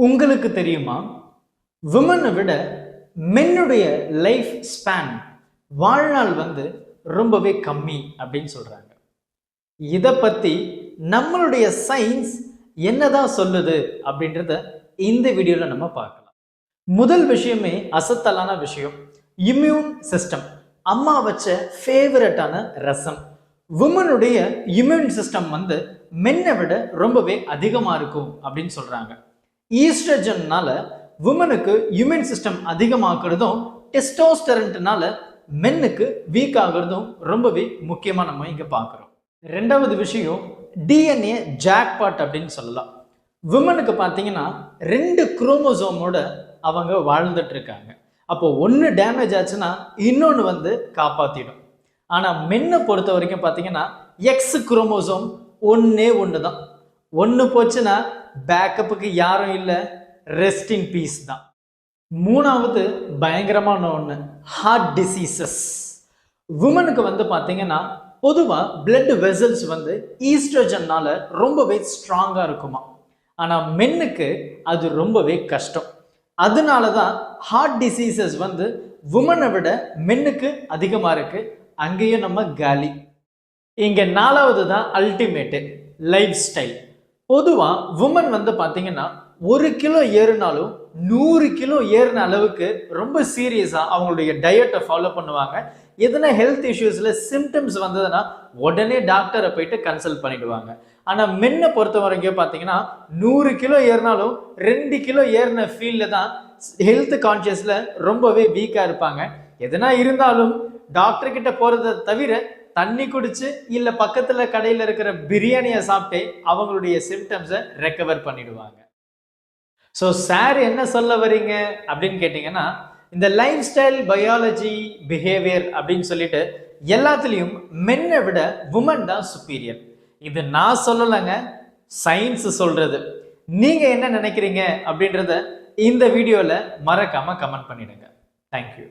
உங்களுக்கு தெரியுமா, விமனை விட மென்னுடைய லைஃப் ஸ்பேன் வாழ்நாள் ரொம்பவே கம்மி அப்படின்னு சொல்றாங்க. இதை பத்தி நம்மளுடைய சயின்ஸ் என்னதான் சொல்லுது அப்படின்றத இந்த வீடியோல நம்ம பார்க்கலாம். முதல் விஷயமே அசத்தலான விஷயம், இம்யூன் சிஸ்டம். அம்மா வச்ச ஃபேவரட்டான ரசம். விமனுடைய இம்யூன் சிஸ்டம் மென்னை விட ரொம்பவே அதிகமா இருக்கும் அப்படின்னு சொல்றாங்க. ஈஸ்ட்ரஜன்னால விமனுக்கு இம்யூன் சிஸ்டம் அதிகமாக்குறதும், டெஸ்டோஸ்டெரன்ட்னால மென்னுக்கு வீக் ஆகுறதும் ரொம்பவே முக்கியமா நம்ம இங்க பார்க்கிறோம். ரெண்டாவது விஷயம், டிஎன்ஏ ஜாக்பாட் அப்படின்னு சொல்லலாம். விமனுக்கு பார்த்தீங்கன்னா 2 குரோமோசோமோட அவங்க வாழ்ந்துட்டு இருக்காங்க. அப்போ ஒன்று டேமேஜ் ஆச்சுன்னா இன்னொன்று காப்பாத்திடும். ஆனா மென்னை பொறுத்த வரைக்கும் பார்த்தீங்கன்னா எக்ஸ் குரோமோசோம் ஒன்று தான். ஒன்று போச்சுன்னா பேக்கப்புக்கு யாரும் இல்லை, ரெஸ்ட் இன் பீஸ் தான். மூணாவது பயங்கரமான ஒன்று, ஹார்ட் டிசீசஸ். விமனுக்கு பார்த்தீங்கன்னா பொதுவாக பிளட் வெசல்ஸ் ஈஸ்ட்ரோஜன்னால ரொம்பவே ஸ்ட்ராங்காக இருக்குமா. ஆனால் மென்னுக்கு அது ரொம்பவே கஷ்டம். அதனால தான் ஹார்ட் டிசீசஸ் விமனை விட மென்னுக்கு அதிகமாக இருக்கு. அங்கேயும் நம்ம காலி. இங்கே நாலாவது தான் அல்டிமேட்டு, லைஃப் ஸ்டைல். பொதுவாக விமன் பார்த்தீங்கன்னா 1 கிலோ ஏறுனாலும் 100 கிலோ ஏறின அளவுக்கு ரொம்ப சீரியஸாக அவங்களுடைய டயட்டை ஃபாலோ பண்ணுவாங்க. எதனா ஹெல்த் இஷ்யூஸில் சிம்டம்ஸ் வந்ததுன்னா உடனே டாக்டரை போயிட்டு கன்சல்ட் பண்ணிடுவாங்க. ஆனால் மென்னை பொறுத்த வரைக்கும் பார்த்தீங்கன்னா 100 கிலோ ஏறினாலும் 2 கிலோ ஏறின ஃபீல்டில் தான் ஹெல்த் கான்சியஸில் ரொம்பவே வீக்காக இருப்பாங்க. எதனா இருந்தாலும் டாக்டர் கிட்ட போகிறத தவிர தண்ணி குடிச்சு இல்லை பக்கத்தில் கடையில் இருக்கிற பிரியாணியை சாப்பிட்டு அவங்களுடைய சிம்டம்ஸை ரெக்கவர் பண்ணிடுவாங்க. ஸோ சார் என்ன சொல்ல வரீங்க அப்படின்னு கேட்டிங்கன்னா, இந்த லைஃப் ஸ்டைல், பயாலஜி, பிஹேவியர் அப்படின்னு சொல்லிட்டு எல்லாத்துலேயும் மென்னை விட உமன் தான் சுப்பீரியர். இது நான் சொல்லலைங்க, சயின்ஸ் சொல்றது. நீங்கள் என்ன நினைக்கிறீங்க அப்படின்றத இந்த வீடியோவில் மறக்காமல் கமெண்ட் பண்ணிடுங்க. தேங்க்யூ.